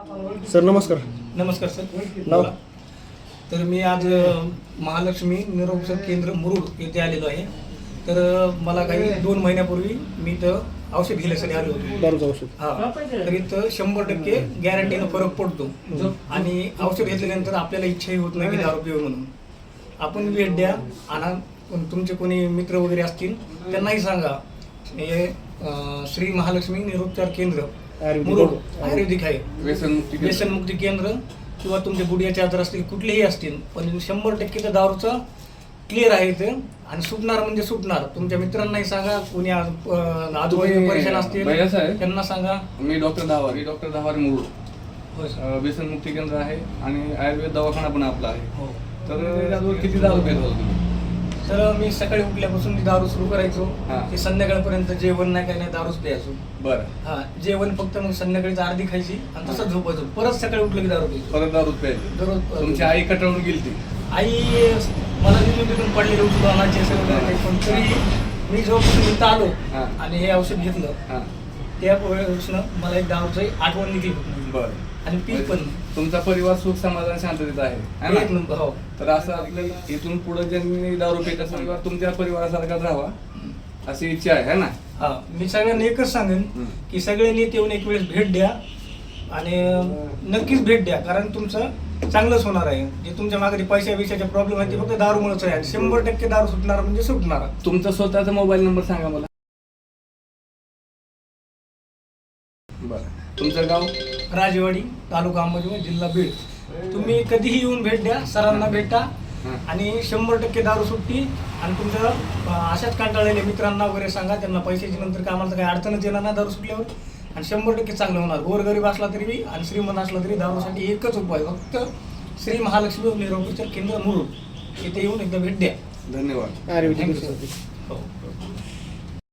Sir नमस्कार. नमस्कार sir. नाव? तर मी आज महालक्ष्मी निरोपचार केंद्र मुरुड येथे आलेलो आहे. तर मला काही 2 महिन्यापूर्वी मी इथं औषध घेण्यासाठी आलो होतो. दारूचं औषध. हा, तर इथं 100% गॅरंटीनं फरक पडतो आणि औषध घेतल्यानंतर आपल्याला इच्छाही होत नाही की दारू पिऊ म्हणून. आपण भेट द्या आणि तुमचे कोणी मित्र वगैरे असतील त्यांनाही सांगा. हे श्री महालक्ष्मी निरोपचार केंद्र मुरुड आयुर्वेदिक आहे. व्यसनमुक्ती केंद्र किंवा तुमचे गुडघ्याचे आजार असतील कुठलेही असतील, पण 100% त्या दारूचं क्लिअर आहे ते आणि सुटणार म्हणजे सुटणार. तुमच्या मित्रांनाही सांगा, कोणी आजूबाजूला परेशान असतील त्यांना सांगा. मी डॉक्टर दहावारी मुरुड व्यसनमुक्ती केंद्र आहे आणि आयुर्वेद दवाखाना पण आपला आहे. हो. तर त्यावर किती दारू पेत होता तुम्ही? तर मी सकाळी उठल्यापासून मी दारू सुरू करायचो हा. ते संध्याकाळपर्यंत जेवण नाही काय नाही दारूच प्यायचो. बरं. हा, जेवण फक्त मग संध्याकाळीच अर्धी खायची आणि तसंच झोपायचो. परत सकाळी उठलं की दारू प्यायचो. परत दारू प्यायची. दररोज तुमची आई कटाळून गेली ती? आई मला तिथून पडलेलं होतं दोनाचे सगळं, पण तरी मी जोपासून इथं आलो हा. आणि हे औषध घेतलं हां. त्या वेळेपासून मला एक दारूची आठवण निघली होती बरं. आणि पीक पण तुमचा परिवार सुख समाधान शांततेत आहे है ना? एक नंबर. हो. तर असं आपलं इथून पुढे ज्यांनी दारू पेत असेल परिवार तुमच्या परिवारासारखाच राहावा अशी इच्छा आहे ना? हा, मी सगळ्यांना एकच सांगेन की सगळ्यांनी इथे येऊन एक वेळेस भेट द्या आणि नक्कीच भेट द्या, कारण तुमचं चांगलंच होणार आहे. जे तुमच्या मागे पैशा विषयाचे प्रॉब्लेम आहे ते फक्त दारूमुळेच आहे. 100% दारू सुटणार म्हणजे सुटणार. तुमचा स्वतःचा मोबाईल नंबर सांगा मला. बरं. तुमचं गाव? राजवाडी, तालुका अंबाजोगाई, जिल्हा बीड. तुम्ही कधीही येऊन भेट द्या, सरांना भेटा आणि 100% दारू सुट्टी. आणि तुमच्या अशाच कंटाळलेल्या मित्रांना वगैरे सांगा, त्यांना पैशाची नंतर कामाला काही अडचणच येणार नाही दारू सुटल्यावर आणि 100% चांगलं होणार. गोरगरीब असला तरी आणि श्रीमंत असला तरी दारूसाठी एकच उपाय, फक्त श्री महालक्ष्मी निरोपचार केंद्र मुरुड येथे येऊन एकदा भेट द्या. धन्यवाद. आयुर्वेदिक थँक्यू औषध. सर. हो.